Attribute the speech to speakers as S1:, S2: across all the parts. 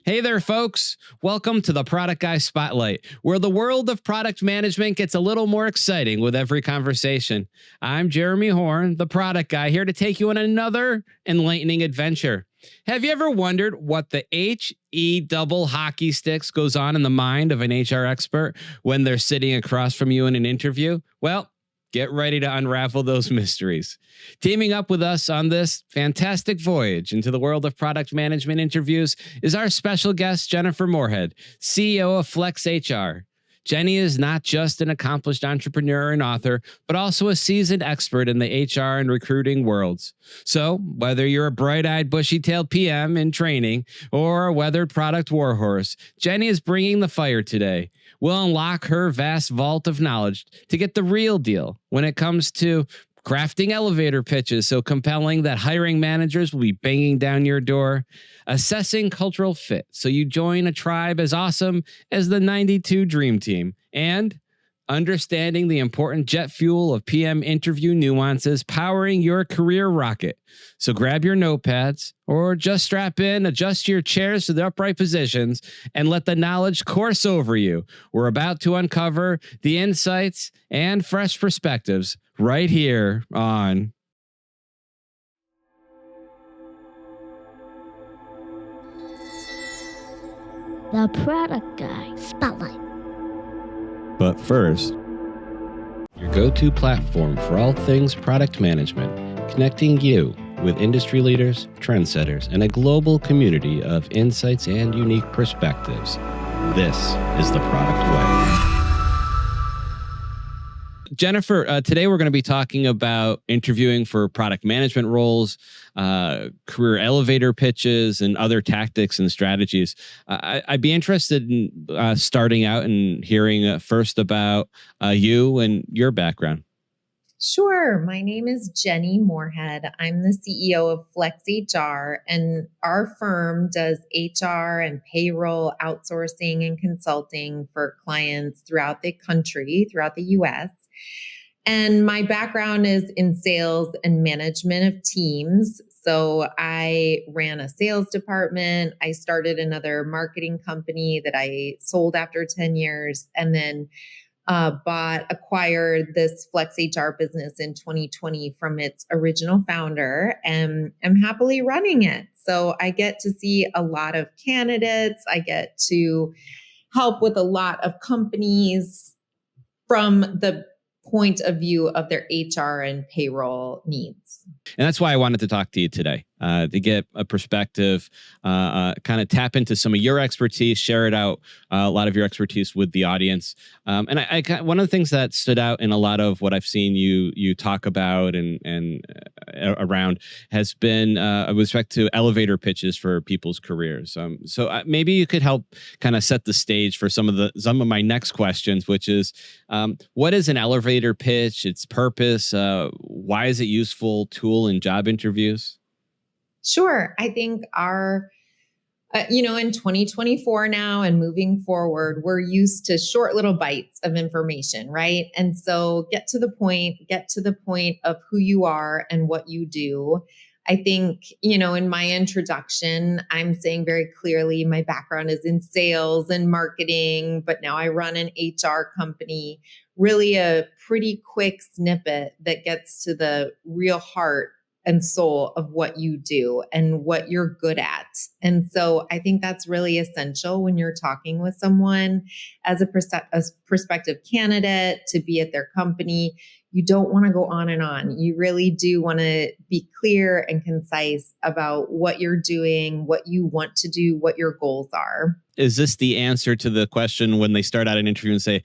S1: Hey there, folks. Welcome to the Product Guy Spotlight, where the world of product management gets a little more exciting with every conversation. I'm Jeremy Horn, the product guy, here to take you on another enlightening adventure. Have you ever wondered what the HE double hockey sticks goes on in the mind of an HR expert when they're sitting across from you in an interview? Well, get ready to unravel those mysteries. Teaming up with us on this fantastic voyage into the world of product management interviews is our special guest, Jennifer Morehead, CEO of Flex HR. Jenny is not just an accomplished entrepreneur and author, but also a seasoned expert in the HR and recruiting worlds. So, whether you're a bright-eyed, bushy-tailed PM in training or a weathered product warhorse, Jenny is bringing the fire today. We'll unlock her vast vault of knowledge to get the real deal when it comes to crafting elevator pitches so compelling that hiring managers will be banging down your door, assessing cultural fit so you join a tribe as awesome as the 92 Dream Team, and understanding the important jet fuel of PM interview nuances powering your career rocket. So grab your notepads or just strap in, adjust your chairs to the upright positions, and let the knowledge course over you. We're about to uncover the insights and fresh perspectives right here on
S2: The Product Guy Spotlight.
S1: But first, your go-to platform for all things product management, connecting you with industry leaders, trendsetters, and a global community of insights and unique perspectives. This is the Product Way. Jennifer, today we're going to be talking about interviewing for product management roles, career elevator pitches, and other tactics and strategies. I'd be interested in starting out and hearing first about you and your background.
S3: Sure. My name is Jenny Morehead. I'm the CEO of Flex HR, and our firm does HR and payroll outsourcing and consulting for clients throughout the country, throughout the US. And my background is in sales and management of teams. So I ran a sales department. I started another marketing company that I sold after 10 years, and then acquired this Flex HR business in 2020 from its original founder, and I'm happily running it. So I get to see a lot of candidates. I get to help with a lot of companies from the point of view of their HR and payroll needs.
S1: And that's why I wanted to talk to you today, to get a perspective, kind of tap into some of your expertise, share it out, a lot of your expertise with the audience. And I one of the things that stood out in a lot of what I've seen you talk about and around has been with respect to elevator pitches for people's careers. So maybe you could help kind of set the stage for some of my next questions, which is what is an elevator pitch? Its purpose? Why is it useful tool in job interviews?
S3: Sure. I think in 2024 now and moving forward, we're used to short little bites of information, right? And so get to the point of who you are and what you do. I think, in my introduction, I'm saying very clearly my background is in sales and marketing, but now I run an HR company, really a pretty quick snippet that gets to the real heart and soul of what you do and what you're good at. And so I think that's really essential when you're talking with someone as a prospective candidate to be at their company. You don't want to go on and on. You really do want to be clear and concise about what you're doing, what you want to do, what your goals are.
S1: Is this the answer to the question when they start out an interview and say,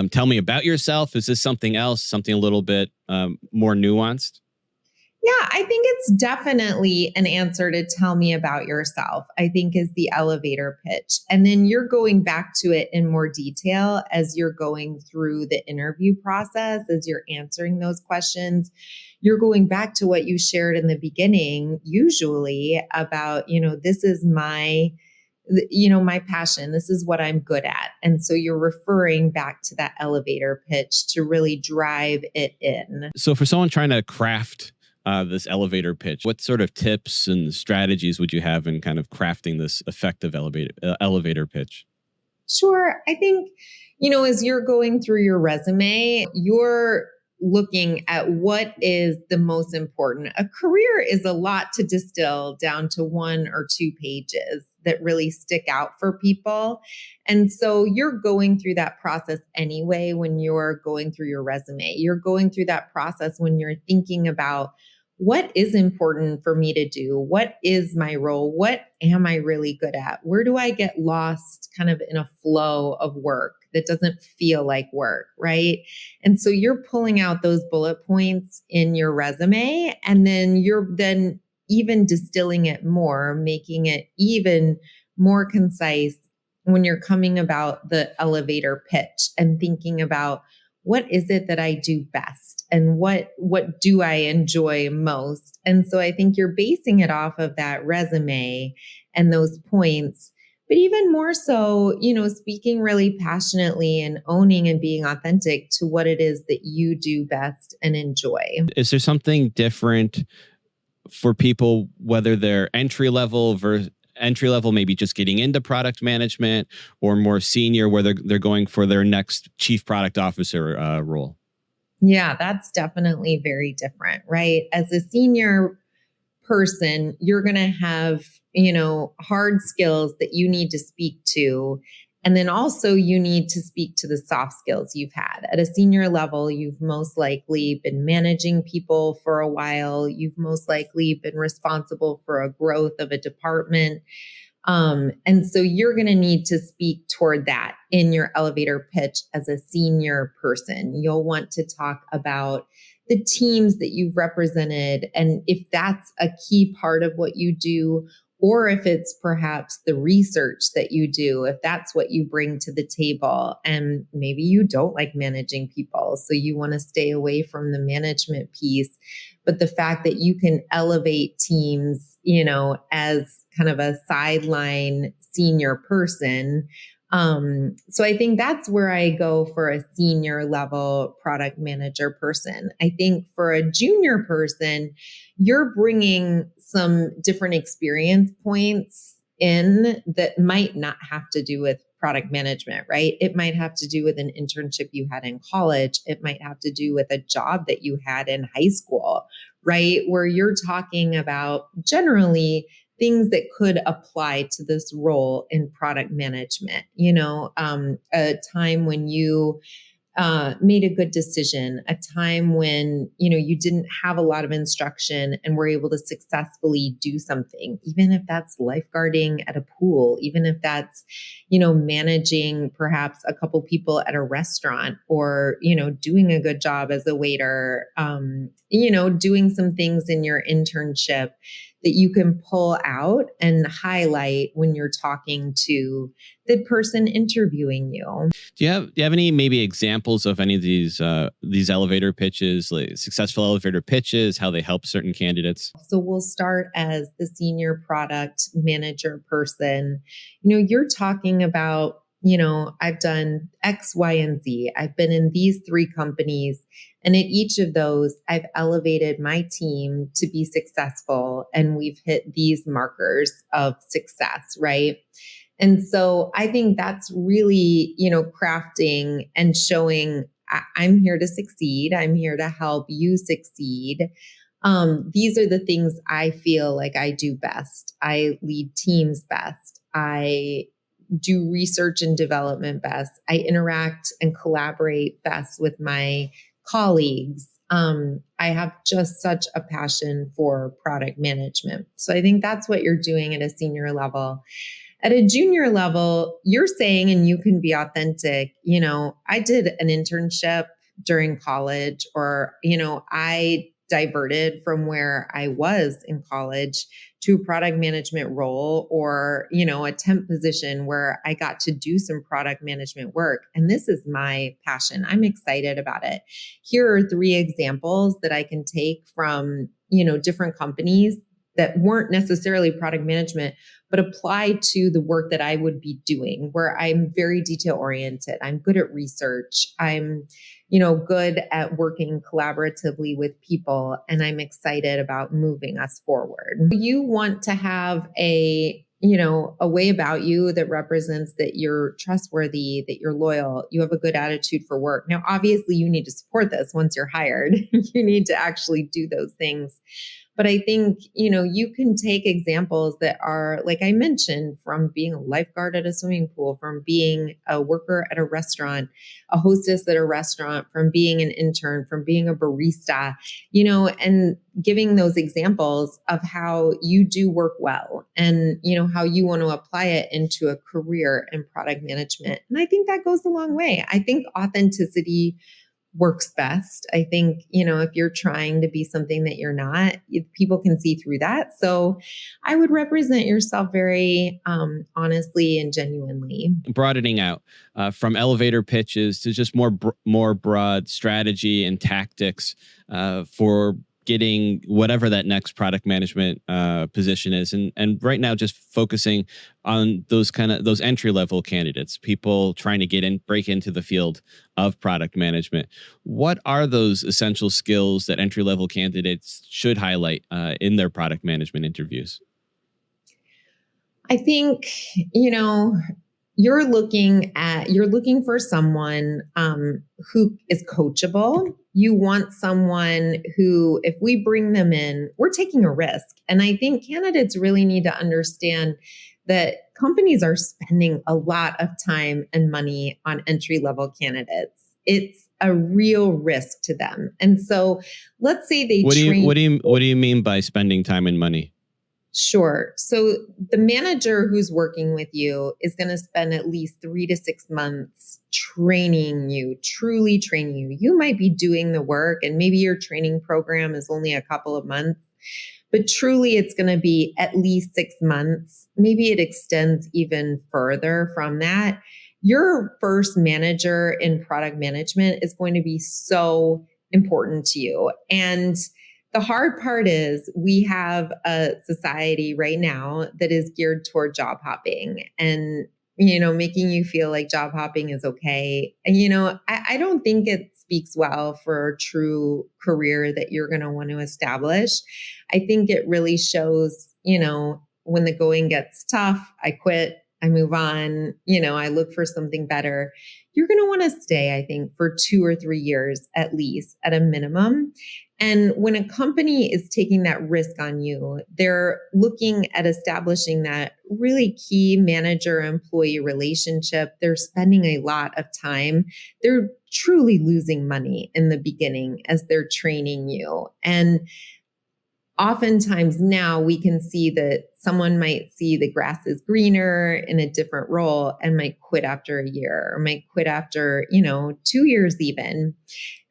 S1: tell me about yourself? Is this something else, something a little bit more nuanced?
S3: Yeah, I think it's definitely an answer to tell me about yourself, I think is the elevator pitch. And then you're going back to it in more detail as you're going through the interview process, as you're answering those questions. You're going back to what you shared in the beginning, usually about, this is my passion. This is what I'm good at. And so you're referring back to that elevator pitch to really drive it in.
S1: So for someone trying to craft this elevator pitch. What sort of tips and strategies would you have in kind of crafting this effective elevator pitch?
S3: Sure. I think, as you're going through your resume, you're looking at what is the most important. A career is a lot to distill down to 1 or 2 pages that really stick out for people. And so you're going through that process anyway when you're going through your resume. You're going through that process when you're thinking about what is important for me to do? What is my role? What am I really good at? Where do I get lost kind of in a flow of work that doesn't feel like work, right? And so you're pulling out those bullet points in your resume, and then you're then even distilling it more, making it even more concise when you're coming about the elevator pitch and thinking about what is it that I do best and what do I enjoy most. And so I think you're basing it off of that resume and those points, but even more so, speaking really passionately and owning and being authentic to what it is that you do best and enjoy.
S1: Is there something different for people, whether they're entry level, maybe just getting into product management, or more senior, where they're going for their next chief product officer role?
S3: Yeah, that's definitely very different, right? As a senior person, you're going to have, hard skills that you need to speak to. And then also you need to speak to the soft skills you've had. At a senior level, you've most likely been managing people for a while. You've most likely been responsible for a growth of a department. And so you're going to need to speak toward that in your elevator pitch as a senior person. You'll want to talk about the teams that you've represented, and if that's a key part of what you do, or if it's perhaps the research that you do, if that's what you bring to the table. And maybe you don't like managing people, so you want to stay away from the management piece. But the fact that you can elevate teams, as kind of a sideline senior person. So I think that's where I go for a senior level product manager person. I think for a junior person, you're bringing some different experience points in that might not have to do with product management, right? It might have to do with an internship you had in college. It might have to do with a job that you had in high school, right? Where you're talking about generally things that could apply to this role in product management. A time when you made a good decision, a time when, you didn't have a lot of instruction and were able to successfully do something, even if that's lifeguarding at a pool, even if that's, managing perhaps a couple people at a restaurant, or, doing a good job as a waiter, doing some things in your internship that you can pull out and highlight when you're talking to the person interviewing you.
S1: Do you have any maybe examples of any of these elevator pitches, like successful elevator pitches, how they help certain candidates?
S3: So we'll start as the senior product manager person. You're talking about, I've done X, Y, and Z. I've been in these 3 companies, and at each of those, I've elevated my team to be successful, and we've hit these markers of success, right? And so I think that's really, crafting and showing I'm here to succeed. I'm here to help you succeed. These are the things I feel like I do best. I lead teams best. I do research and development best. I interact and collaborate best with my colleagues. I have just such a passion for product management. So I think that's what you're doing at a senior level. At a junior level, you're saying, and you can be authentic, I did an internship during college, or, I diverted from where I was in college to a product management role, or, a temp position where I got to do some product management work. And this is my passion. I'm excited about it. Here are 3 examples that I can take from, different companies that weren't necessarily product management, but apply to the work that I would be doing, where I'm very detail oriented. I'm good at research. I'm, good at working collaboratively with people, and I'm excited about moving us forward. You want to have a way about you that represents that you're trustworthy, that you're loyal, you have a good attitude for work. Now, obviously, you need to support this once you're hired. You need to actually do those things. But I think, you can take examples that are, like I mentioned, from being a lifeguard at a swimming pool, from being a worker at a restaurant, a hostess at a restaurant, from being an intern, from being a barista, and giving those examples of how you do work well and, how you want to apply it into a career in product management. And I think that goes a long way. I think authenticity works best. I think, if you're trying to be something that you're not, people can see through that. So I would represent yourself very honestly and genuinely.
S1: Broadening out from elevator pitches to just more broad strategy and tactics for getting whatever that next product management position is, and right now just focusing on those entry level candidates, people trying to break into the field of product management. What are those essential skills that entry level candidates should highlight in their product management interviews?
S3: I think, you're looking for someone who is coachable. You want someone who, if we bring them in, we're taking a risk. And I think candidates really need to understand that companies are spending a lot of time and money on entry level candidates. It's a real risk to them. And so let's say they
S1: what do you mean by spending time and money?
S3: Sure. So the manager who's working with you is going to spend at least 3 to 6 months training you, truly training you. You might be doing the work and maybe your training program is only a couple of months, but truly it's going to be at least 6 months. Maybe it extends even further from that. Your first manager in product management is going to be so important to you. And the hard part is we have a society right now that is geared toward job hopping and, making you feel like job hopping is okay. And, I don't think it speaks well for a true career that you're going to want to establish. I think it really shows, when the going gets tough, I quit, I move on, I look for something better. You're going to want to stay, I think, for 2 or 3 years at least, at a minimum. And when a company is taking that risk on you, they're looking at establishing that really key manager-employee relationship. They're spending a lot of time. They're truly losing money in the beginning as they're training you. And oftentimes now we can see that someone might see the grass is greener in a different role and might quit after a year or might quit after, 2 years even.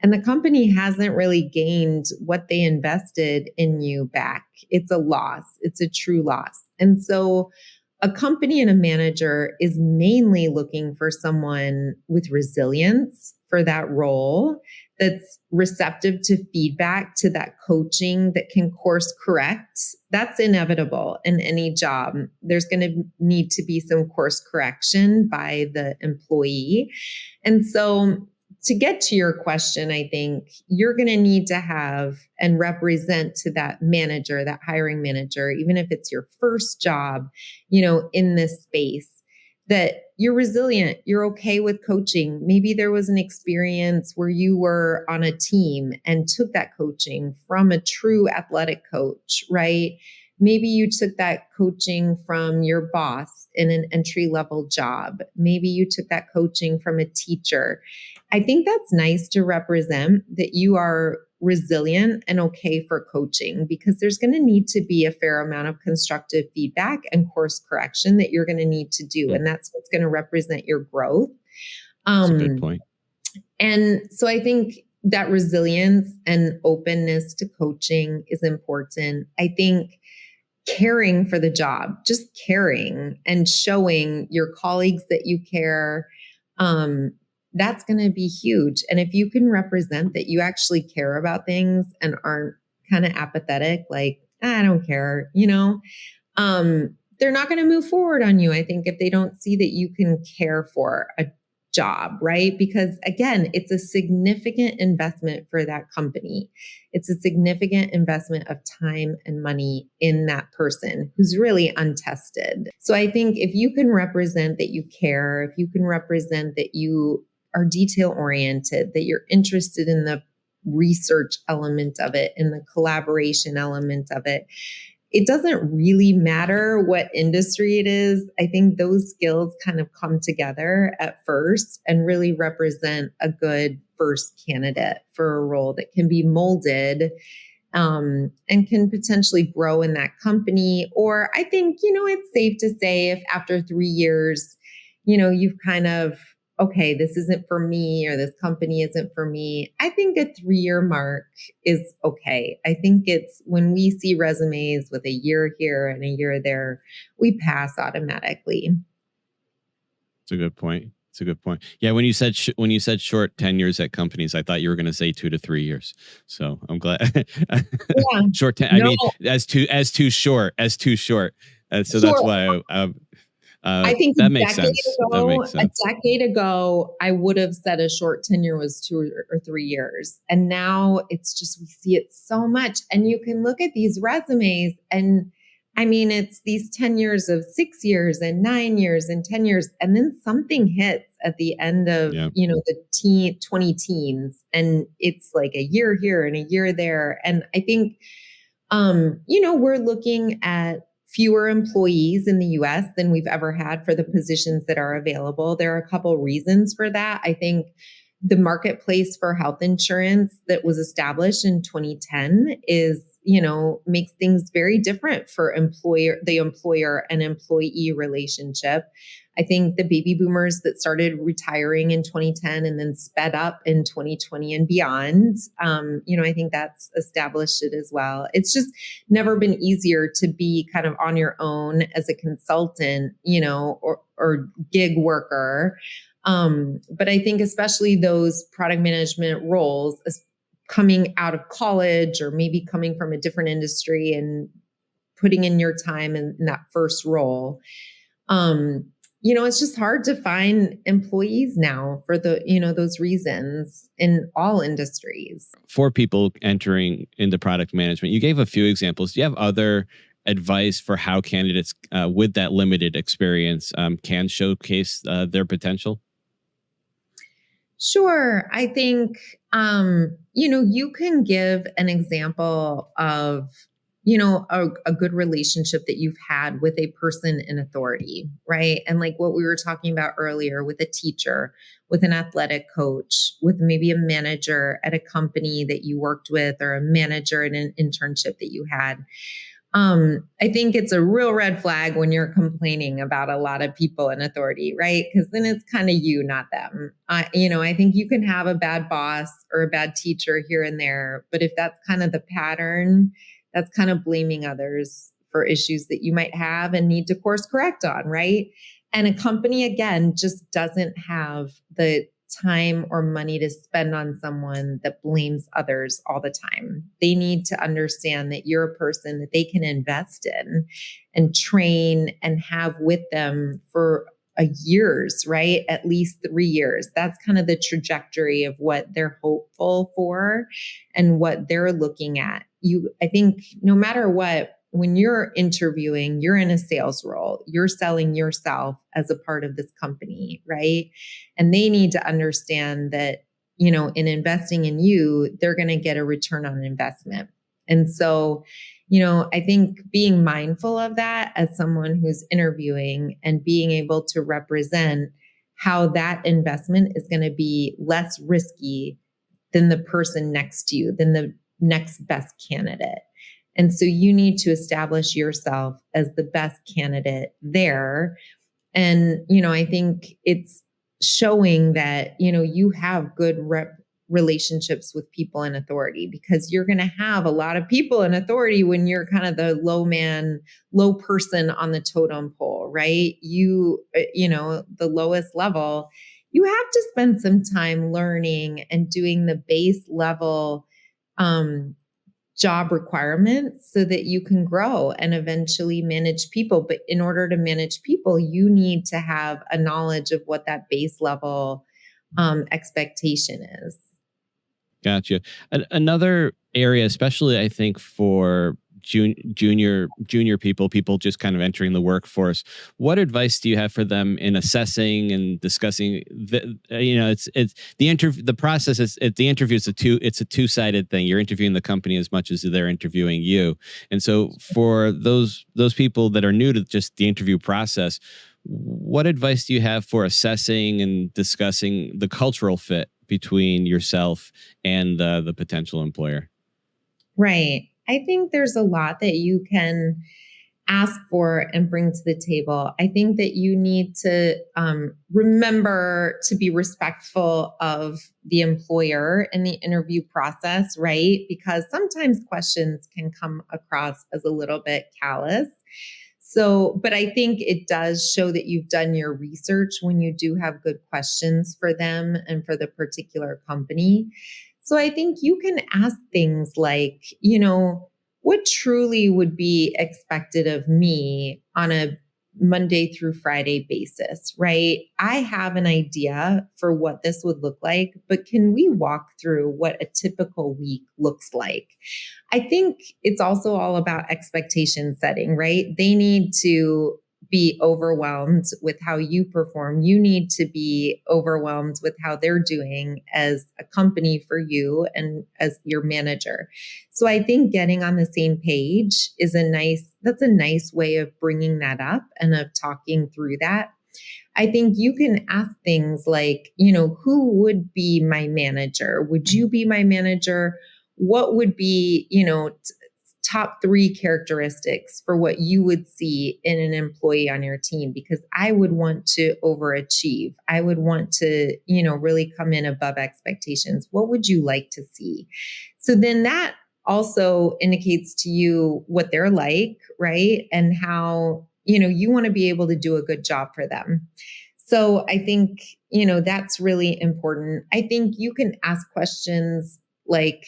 S3: And the company hasn't really gained what they invested in you back. It's a loss. It's a true loss. And so a company and a manager is mainly looking for someone with resilience for that role, that's receptive to feedback, to that coaching, that can course correct. That's inevitable in any job. There's going to need to be some course correction by the employee. And so to get to your question, I think you're going to need to have and represent to that manager, that hiring manager, even if it's your first job, in this space, that you're resilient, you're okay with coaching. Maybe there was an experience where you were on a team and took that coaching from a true athletic coach, right? Maybe you took that coaching from your boss in an entry-level job. Maybe you took that coaching from a teacher. I think that's nice to represent that you are resilient and okay for coaching, because there's going to need to be a fair amount of constructive feedback and course correction that you're going to need to do. And that's what's going to represent your growth.
S1: That's a good point.
S3: And so I think that resilience and openness to coaching is important. I think caring for the job, just caring and showing your colleagues that you care, that's going to be huge. And if you can represent that you actually care about things and aren't kind of apathetic, like, I don't care, they're not going to move forward on you, I think, if they don't see that you can care for a job, right? Because again, it's a significant investment for that company. It's a significant investment of time and money in that person who's really untested. So I think if you can represent that you care, if you can represent that you are detail oriented, that you're interested in the research element of it, in the collaboration element of it, it doesn't really matter what industry it is. I think those skills kind of come together at first and really represent a good first candidate for a role that can be molded and can potentially grow in that company. Or I think, it's safe to say if after 3 years, you've kind of, okay, this isn't for me or this company isn't for me. I think a 3-year mark is okay. I think it's when we see resumes with a year here and a year there, we pass automatically.
S1: It's a good point. It's a good point. Yeah, when you said short tenures at companies, I thought you were going to say 2 to 3 years. So I'm glad.
S3: Yeah.
S1: Short. I mean, as too short. So
S3: Sure.
S1: that's why
S3: I think
S1: that makes sense.
S3: a decade ago, I would have said a short tenure was 2 or 3 years. And now it's just, we see it so much. And you can look at these resumes and I mean, it's these 10 years of 6 years and 9 years and 10 years. And then something hits at the end of, the 20 teens. And it's like a year here and a year there. And I think, we're looking at fewer employees in the US than we've ever had for the positions that are available. There are a couple reasons for that. I think the marketplace for health insurance that was established in 2010 is, makes things very different for the employer and employee relationship. I think the baby boomers that started retiring in 2010 and then sped up in 2020 and beyond, I think that's established it as well. It's just never been easier to be kind of on your own as a consultant, or gig worker. But I think especially those product management roles, coming out of college or maybe coming from a different industry and putting in your time in that first role, it's just hard to find employees now for those reasons in all industries.
S1: For people entering into product management, you gave a few examples. Do you have other advice for how candidates with that limited experience can showcase their potential?
S3: Sure. I think, you can give an example of, a good relationship that you've had with a person in authority, right? And like what we were talking about earlier with a teacher, with an athletic coach, with maybe a manager at a company that you worked with, or a manager in an internship that you had. I think it's a real red flag when you're complaining about a lot of people in authority, right? Because then it's kind of you, not them. I think you can have a bad boss or a bad teacher here and there, but if that's kind of the pattern, that's kind of blaming others for issues that you might have and need to course correct on, right? And a company, again, just doesn't have the time or money to spend on someone that blames others all the time. They need to understand that you're a person that they can invest in and train and have with them for years, right? At least 3 years. That's kind of the trajectory of what they're hopeful for and what they're looking at. I think no matter what, when you're interviewing, you're in a sales role, you're selling yourself as a part of this company, right? And they need to understand that, in investing in you, they're going to get a return on investment. And so, I think being mindful of that as someone who's interviewing and being able to represent how that investment is going to be less risky than the person next to you, than the next best candidate. And so you need to establish yourself as the best candidate there. And, I think it's showing that, you have good relationships with people in authority, because you're going to have a lot of people in authority when you're kind of the low person on the totem pole, right? The lowest level, you have to spend some time learning and doing the base level, job requirements so that you can grow and eventually manage people. But in order to manage people, you need to have a knowledge of what that base level expectation is.
S1: Gotcha. Another area, especially I think for junior people just kind of entering the workforce, what advice do you have for them in assessing and discussing it's the interview, the process is the interview is it's a two-sided thing. You're interviewing the company as much as they're interviewing you. And so for those people that are new to just the interview process, what advice do you have for assessing and discussing the cultural fit between yourself and the potential employer?
S3: Right. I think there's a lot that you can ask for and bring to the table. I think that you need to remember to be respectful of the employer in the interview process, right? Because sometimes questions can come across as a little bit callous. So, but I think it does show that you've done your research when you do have good questions for them and for the particular company. So I think you can ask things like, what truly would be expected of me on a Monday through Friday basis, right? I have an idea for what this would look like, but can we walk through what a typical week looks like? I think it's also all about expectation setting, right? They need to be overwhelmed with how you perform. You need to be overwhelmed with how they're doing as a company for you and as your manager. So I think getting on the same page that's a nice way of bringing that up and of talking through that. I think you can ask things like, who would be my manager? Would you be my manager? What would be, top 3 characteristics for what you would see in an employee on your team? Because I would want to overachieve. I would want to, really come in above expectations. What would you like to see? So then that also indicates to you what they're like, right? And how, you want to be able to do a good job for them. So I think, that's really important. I think you can ask questions like,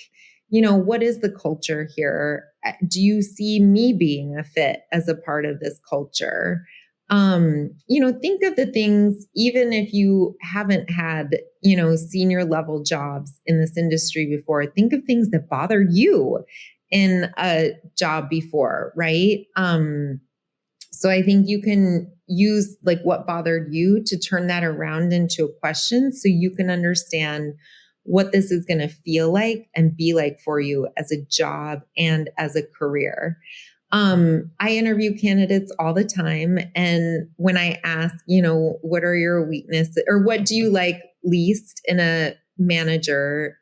S3: what is the culture here? Do you see me being a fit as a part of this culture? Think of the things, even if you haven't had, senior level jobs in this industry before, think of things that bothered you in a job before, right? So I think you can use like what bothered you to turn that around into a question so you can understand what this is going to feel like and be like for you as a job and as a career. I interview candidates all the time. And when I ask, what are your weaknesses or what do you like least in a manager,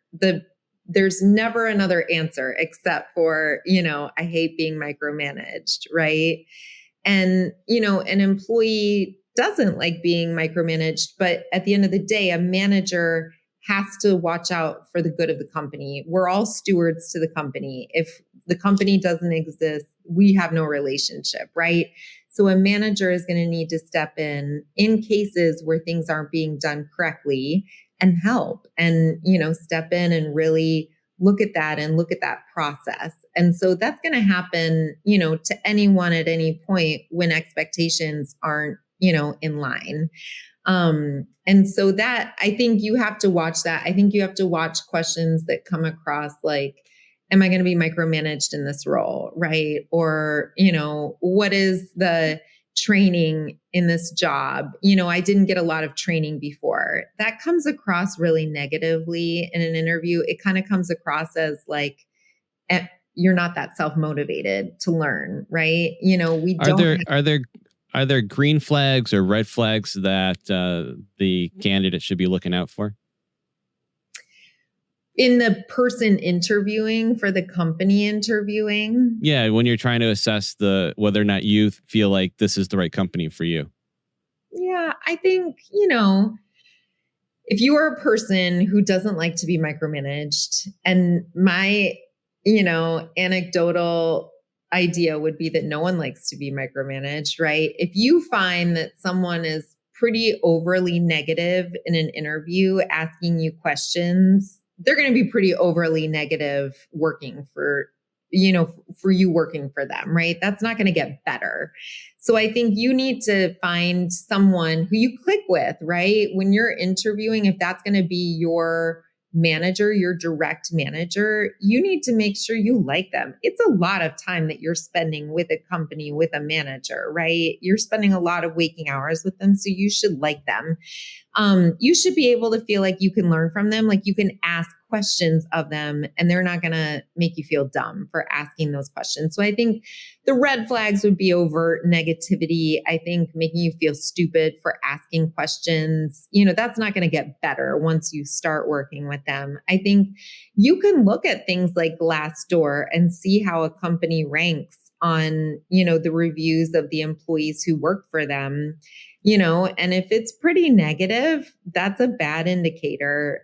S3: there's never another answer except for, I hate being micromanaged, right? And, an employee doesn't like being micromanaged, but at the end of the day, a manager has to watch out for the good of the company. We're all stewards to the company. If the company doesn't exist, we have no relationship, right? So a manager is going to need to step in cases where things aren't being done correctly and help and, step in and really look at that process. And so that's going to happen, to anyone at any point when expectations aren't, in line. And so that, I think you have to watch that. I think you have to watch questions that come across like, am I going to be micromanaged in this role? Right. Or, what is the training in this job? I didn't get a lot of training before. That comes across really negatively in an interview. It kind of comes across as like, you're not that self-motivated to learn. Right.
S1: Are there green flags or red flags that the candidate should be looking out for?
S3: In the person interviewing for the company interviewing?
S1: Yeah, when you're trying to assess whether or not you feel like this is the right company for you.
S3: Yeah, I think, if you are a person who doesn't like to be micromanaged, and my, anecdotal idea would be that no one likes to be micromanaged, right? If you find that someone is pretty overly negative in an interview, asking you questions, they're going to be pretty overly negative working for for you working for them, right? That's not going to get better. So I think you need to find someone who you click with, right? When you're interviewing, if that's going to be your manager, your direct manager, you need to make sure you like them. It's a lot of time that you're spending with a company, with a manager, right? You're spending a lot of waking hours with them. So you should like them. You should be able to feel like you can learn from them, like you can ask questions of them and they're not going to make you feel dumb for asking those questions. So I think the red flags would be overt negativity. I think making you feel stupid for asking questions, that's not going to get better once you start working with them. I think you can look at things like Glassdoor and see how a company ranks on, the reviews of the employees who work for them. And if it's pretty negative, that's a bad indicator,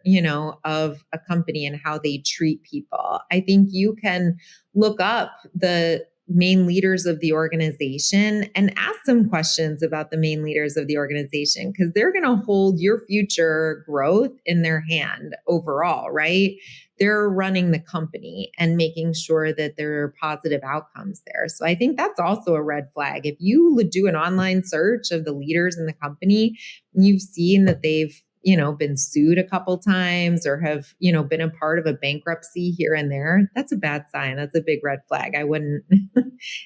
S3: of a company and how they treat people. I think you can look up the main leaders of the organization and ask some questions about the main leaders of the organization, because they're going to hold your future growth in their hand overall, right? They're running the company and making sure that there are positive outcomes there. So I think that's also a red flag. If you do an online search of the leaders in the company, and you've seen that they've, been sued a couple times or have, been a part of a bankruptcy here and there, that's a bad sign. That's a big red flag. I wouldn't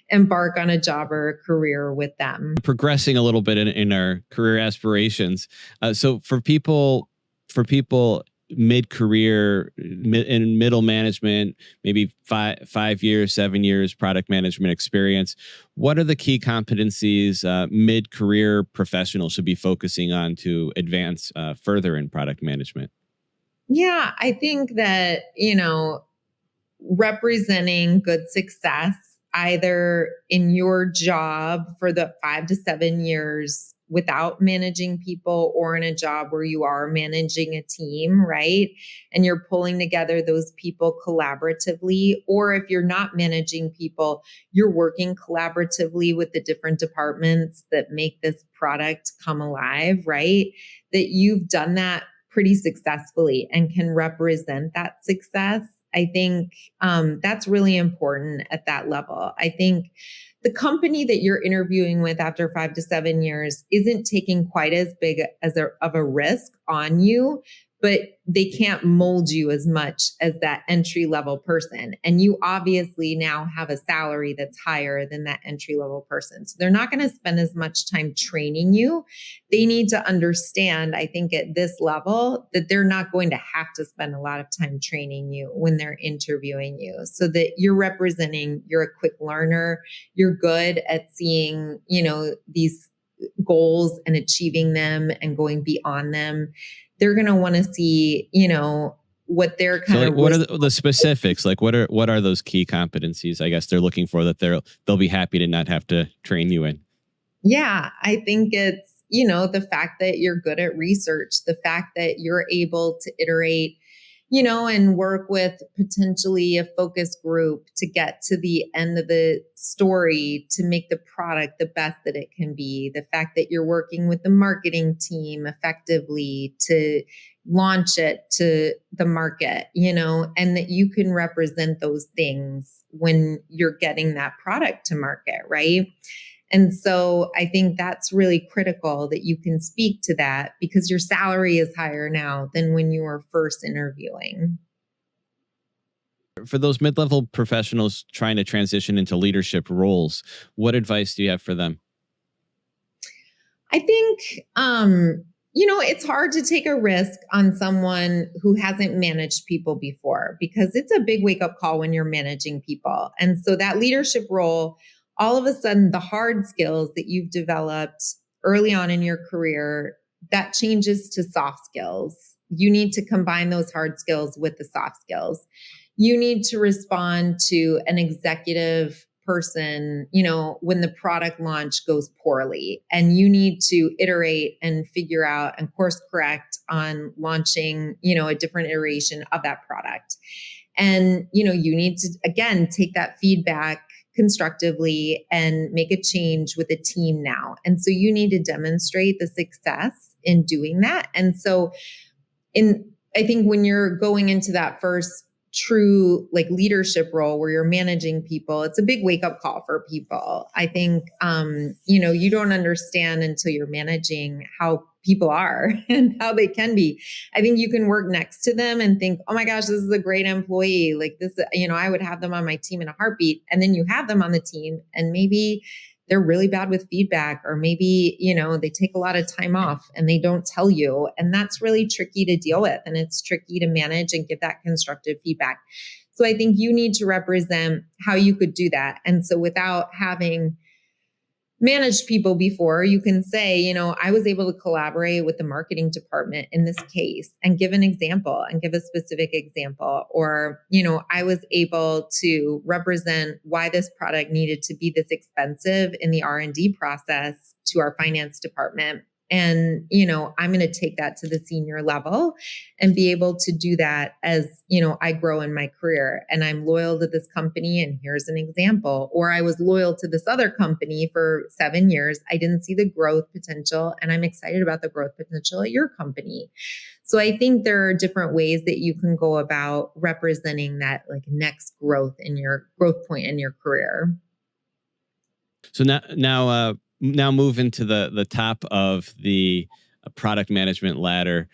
S3: embark on a job or a career with them.
S1: Progressing a little bit in our career aspirations. So for people mid-career, in middle management, maybe 5 years, 7 years product management experience, what are the key competencies mid-career professionals should be focusing on to advance further in product management?
S3: Yeah, I think that, representing good success, either in your job for the 5 to 7 years without managing people, or in a job where you are managing a team, right? And you're pulling together those people collaboratively. Or if you're not managing people, you're working collaboratively with the different departments that make this product come alive, right? That you've done that pretty successfully and can represent that success. I think that's really important at that level. I think the company that you're interviewing with after 5 to 7 years isn't taking quite as big of a risk on you, but they can't mold you as much as that entry level person. And you obviously now have a salary that's higher than that entry level person. So they're not going to spend as much time training you. They need to understand, I think at this level, that they're not going to have to spend a lot of time training you when they're interviewing you, so that you're representing, you're a quick learner, you're good at seeing, these goals and achieving them and going beyond them. They're going to want to see, what they're kind of.
S1: What are the specifics? Like, what are those key competencies? I guess they're looking for that they'll be happy to not have to train you in.
S3: Yeah, I think it's, the fact that you're good at research, the fact that you're able to iterate, and work with potentially a focus group to get to the end of the story to make the product the best that it can be. The fact that you're working with the marketing team effectively to launch it to the market, and that you can represent those things when you're getting that product to market, right? And so I think that's really critical that you can speak to that, because your salary is higher now than when you were first interviewing.
S1: For those mid-level professionals trying to transition into leadership roles, what advice do you have for them?
S3: I think, it's hard to take a risk on someone who hasn't managed people before, because it's a big wake-up call when you're managing people. And so that leadership role, all of a sudden, the hard skills that you've developed early on in your career, that changes to soft skills. You need to combine those hard skills with the soft skills. You need to respond to an executive person, when the product launch goes poorly, and you need to iterate and figure out and course correct on launching, a different iteration of that product. And, you need to, again, take that feedback constructively and make a change with a team now. And so you need to demonstrate the success in doing that. And so I think when you're going into that first true like leadership role where you're managing people, it's a big wake up call for people. I think, you don't understand until you're managing how people are and how they can be. I think you can work next to them and think, oh my gosh, this is a great employee. Like this, I would have them on my team in a heartbeat. And then you have them on the team and maybe they're really bad with feedback, or maybe, they take a lot of time off and they don't tell you. And that's really tricky to deal with. And it's tricky to manage and give that constructive feedback. So I think you need to represent how you could do that. And so without having managed people before, you can say, I was able to collaborate with the marketing department in this case and give an example and give a specific example. Or, I was able to represent why this product needed to be this expensive in the R&D process to our finance department. And, I'm going to take that to the senior level and be able to do that as, I grow in my career and I'm loyal to this company. And here's an example. Or I was loyal to this other company for 7 years. I didn't see the growth potential and I'm excited about the growth potential at your company. So I think there are different ways that you can go about representing that like next growth in your growth point in your career.
S1: So now move into the top of the product management ladder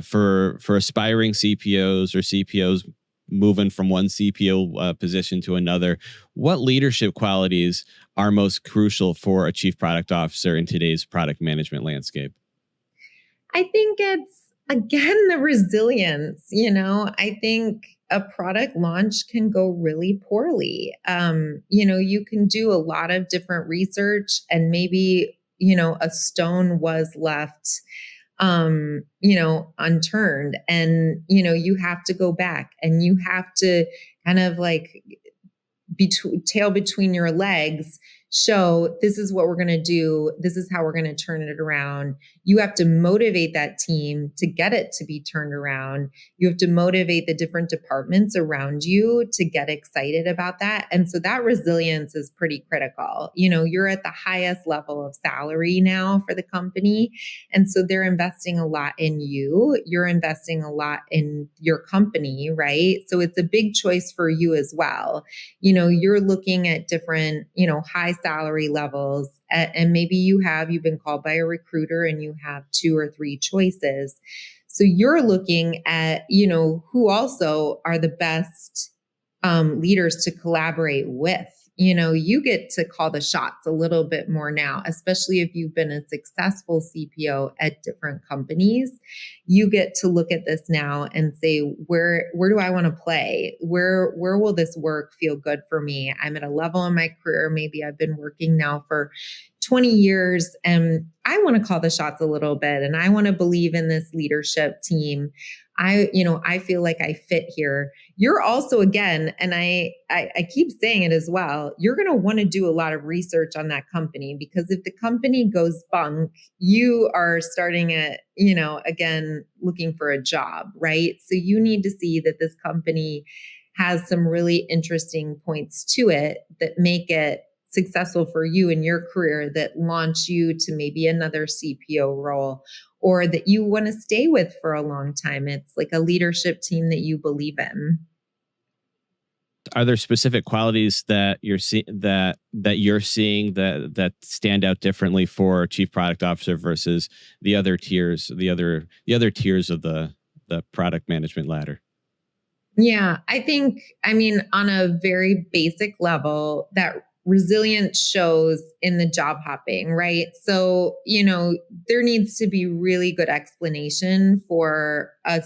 S1: for aspiring CPOs or CPOs moving from one CPO position to another. What leadership qualities are most crucial for a chief product officer in today's product management landscape?
S3: I think it's, again, the resilience. I think a product launch can go really poorly. You can do a lot of different research and maybe, a stone was left, unturned. And, you have to go back and you have to kind of like tail between your legs, show this is what we're going to do. This is how we're going to turn it around. You have to motivate that team to get it to be turned around. You have to motivate the different departments around you to get excited about that. And so that resilience is pretty critical. You're at the highest level of salary now for the company. And so they're investing a lot in you. You're investing a lot in your company, right? So it's a big choice for you as well. You're looking at different, high salary levels, and maybe you've been called by a recruiter and you have 2 or 3 choices. So you're looking at, who also are the best leaders to collaborate with. You get to call the shots a little bit more now, especially if you've been a successful CPO at different companies. You get to look at this now and say, where do I want to play? Where will this work feel good for me? I'm at a level in my career. Maybe I've been working now for 20 years and I want to call the shots a little bit. And I want to believe in this leadership team. I feel like I fit here. You're also, again, and I keep saying it as well, you're going to want to do a lot of research on that company, because if the company goes bunk, you are starting at, again, looking for a job, right? So you need to see that this company has some really interesting points to it that make it successful for you in your career, that launch you to maybe another CPO role, or that you want to stay with for a long time. It's like a leadership team that you believe in.
S1: Are there specific qualities that you're seeing that stand out differently for chief product officer versus the other tiers, the other tiers of the product management ladder?
S3: Yeah, on a very basic level, that resilience shows in the job hopping, right? So, there needs to be really good explanation for a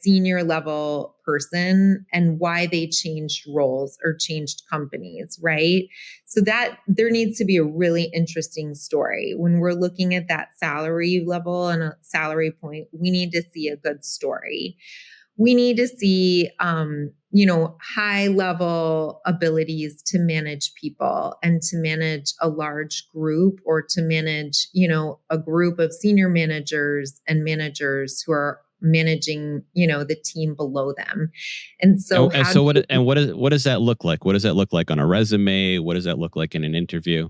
S3: senior level person and why they changed roles or changed companies, right? So that there needs to be a really interesting story. When we're looking at that salary level and a salary point, we need to see a good story. We need to see, high level abilities to manage people and to manage a large group, or to manage, a group of senior managers and managers who are managing, the team below them. And so,
S1: what does that look like? What does that look like on a resume? What does that look like in an interview?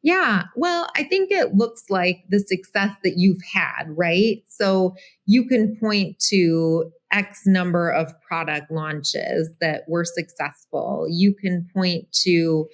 S3: Yeah, well, I think it looks like the success that you've had, right? So you can point to, X number of product launches that were successful. You can point to,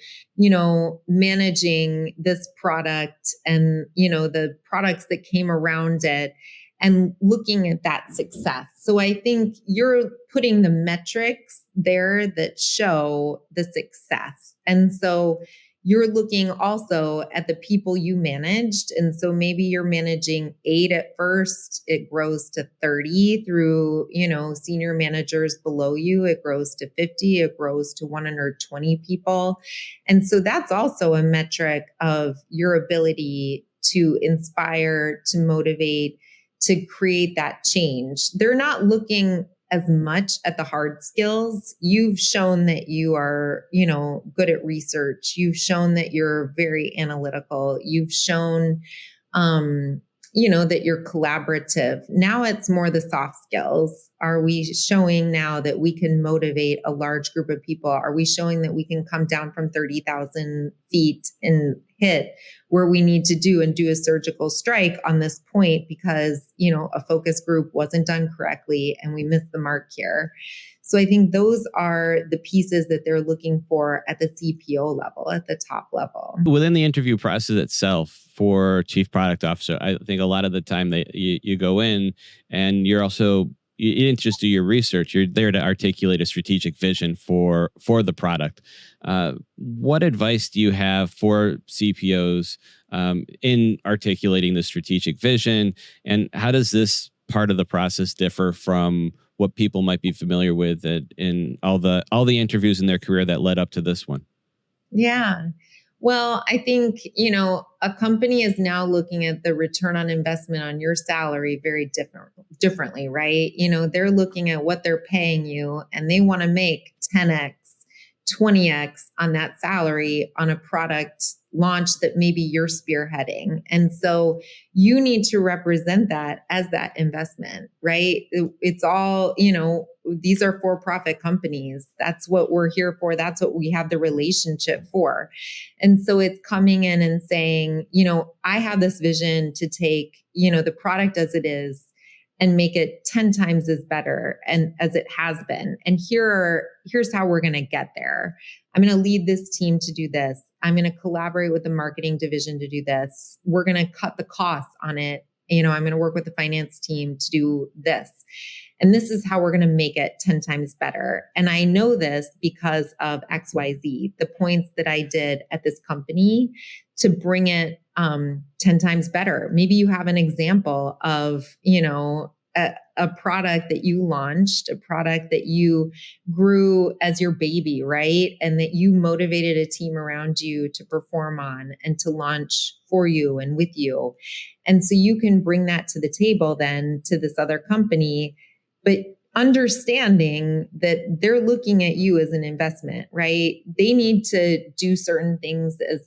S3: managing this product and, the products that came around it and looking at that success. So I think you're putting the metrics there that show the success. And so you're looking also at the people you managed. And so maybe you're managing 8 at first, it grows to 30 through, senior managers below you, it grows to 50, it grows to 120 people. And so that's also a metric of your ability to inspire, to motivate, to create that change. They're not looking as much at the hard skills. You've shown that you are, good at research. You've shown that you're very analytical. You've shown, that you're collaborative. Now it's more the soft skills. Are we showing now that we can motivate a large group of people? Are we showing that we can come down from 30,000 feet and hit where we need to do a surgical strike on this point because, a focus group wasn't done correctly and we missed the mark here. So I think those are the pieces that they're looking for at the CPO level, at the top level.
S1: Within the interview process itself for chief product officer, I think a lot of the time that you go in and you didn't just do your research. You're there to articulate a strategic vision for the product. What advice do you have for CPOs in articulating the strategic vision? And how does this part of the process differ from what people might be familiar with in all the interviews in their career that led up to this one?
S3: Yeah. Well, I think, a company is now looking at the return on investment on your salary very differently, right? They're looking at what they're paying you and they want to make 10x, 20x on that salary on a product launch that maybe you're spearheading. And so you need to represent that as that investment, right? It's all, these are for-profit companies. That's what we're here for. That's what we have the relationship for. And so it's coming in and saying, I have this vision to take, the product as it is and make it 10 times as better and as it has been. And here's how we're going to get there. I'm going to lead this team to do this. I'm going to collaborate with the marketing division to do this. We're going to cut the costs on it. I'm going to work with the finance team to do this. And this is how we're going to make it 10 times better. And I know this because of XYZ, the points that I did at this company to bring it 10 times better. Maybe you have an example of, a product that you launched, a product that you grew as your baby, right? And that you motivated a team around you to perform on and to launch for you and with you. And so you can bring that to the table then to this other company, but understanding that they're looking at you as an investment, right? They need to do certain things as,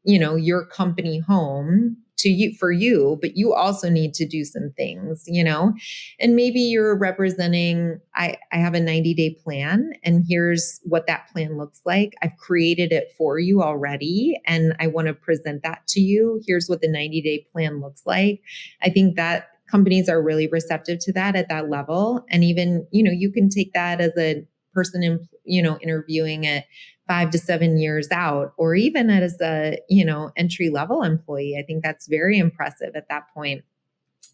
S3: your company home to you for you, but you also need to do some things, and maybe you're representing, I have a 90-day plan and here's what that plan looks like. I've created it for you already. And I want to present that to you. Here's what the 90-day plan looks like. I think that companies are really receptive to that at that level. And even, you can take that as a person, interviewing at 5 to 7 years out, or even as a, entry level employee. I think that's very impressive at that point.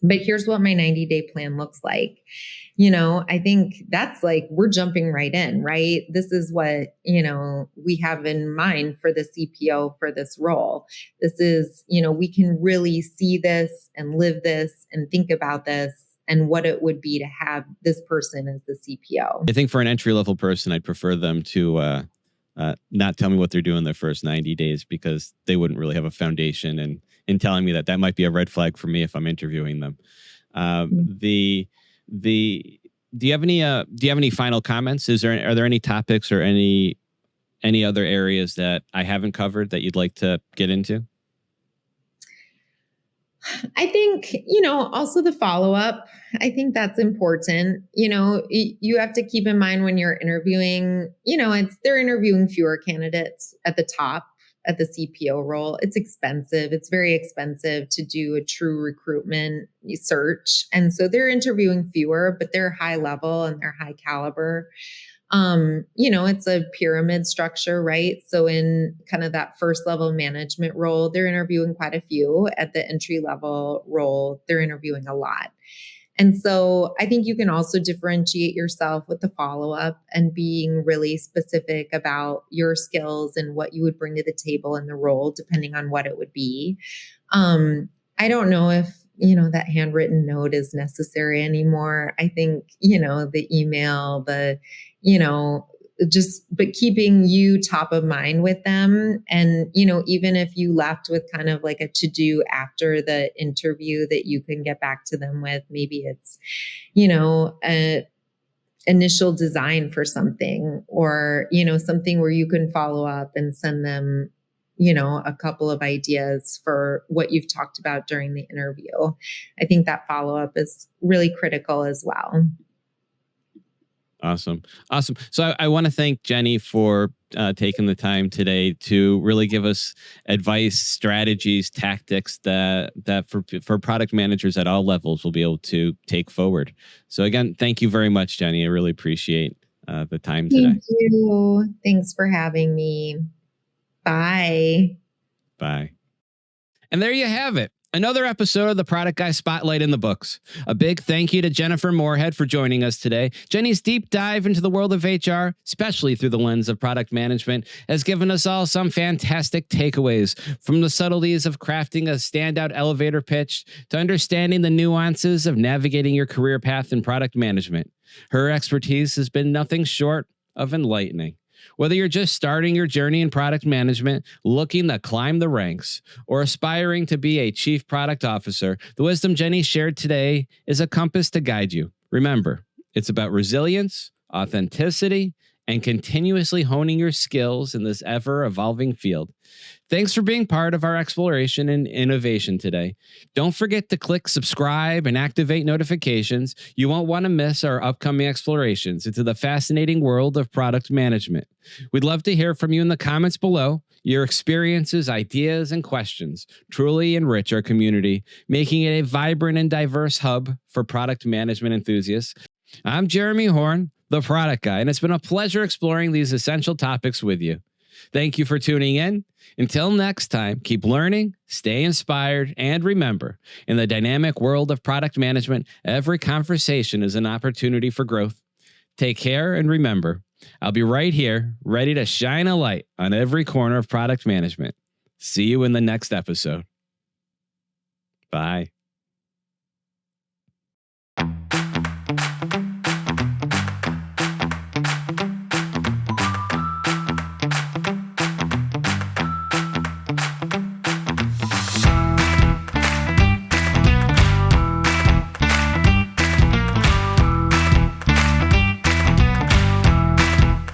S3: But here's what my 90-day plan looks like. I think that's like, we're jumping right in, right? This is what, we have in mind for the CPO for this role. This is, we can really see this and live this and think about this and what it would be to have this person as the CPO.
S1: I think for an entry-level person, I'd prefer them to not tell me what they're doing their first 90 days because they wouldn't really have a foundation in telling me that might be a red flag for me if I'm interviewing them. Do you have any final comments? Are there any topics or any other areas that I haven't covered that you'd like to get into?
S3: I think, also the follow-up, I think that's important. You have to keep in mind when you're interviewing, they're interviewing fewer candidates at the top. at the CPO role. It's expensive. It's very expensive to do a true recruitment search. And so they're interviewing fewer, but they're high level and they're high caliber. It's a pyramid structure, right? So in kind of that first level management role, they're interviewing quite a few. At the entry level role, they're interviewing a lot. And so I think you can also differentiate yourself with the follow-up and being really specific about your skills and what you would bring to the table in the role, depending on what it would be. I don't know if, that handwritten note is necessary anymore. I think, the email, but keeping you top of mind with them. And, even if you left with kind of like a to-do after the interview that you can get back to them with, maybe it's, a initial design for something or, something where you can follow up and send them, a couple of ideas for what you've talked about during the interview. I think that follow-up is really critical as well.
S1: Awesome. So I want to thank Jenny for taking the time today to really give us advice, strategies, tactics that for product managers at all levels will be able to take forward. So again, thank you very much, Jenny. I really appreciate the time today.
S3: Thank you. Thanks for having me. Bye.
S1: Bye. And there you have it. Another episode of the Product Guy Spotlight in the books. A big thank you to Jennifer Morehead for joining us today. Jenny's deep dive into the world of HR, especially through the lens of product management, has given us all some fantastic takeaways, from the subtleties of crafting a standout elevator pitch to understanding the nuances of navigating your career path in product management. Her expertise has been nothing short of enlightening. Whether you're just starting your journey in product management, looking to climb the ranks, or aspiring to be a chief product officer, the wisdom Jenny shared today is a compass to guide you. Remember, it's about resilience, authenticity, and continuously honing your skills in this ever-evolving field. Thanks for being part of our exploration and innovation today. Don't forget to click subscribe and activate notifications. You won't want to miss our upcoming explorations into the fascinating world of product management. We'd love to hear from you in the comments below. Your experiences, ideas, and questions truly enrich our community, making it a vibrant and diverse hub for product management enthusiasts. I'm Jeremy Horn, the Product Guy, and it's been a pleasure exploring these essential topics with you. Thank you for tuning in. Until next time, keep learning, stay inspired, and remember, in the dynamic world of product management, every conversation is an opportunity for growth. Take care, and remember, I'll be right here, ready to shine a light on every corner of product management. See you in the next episode. Bye.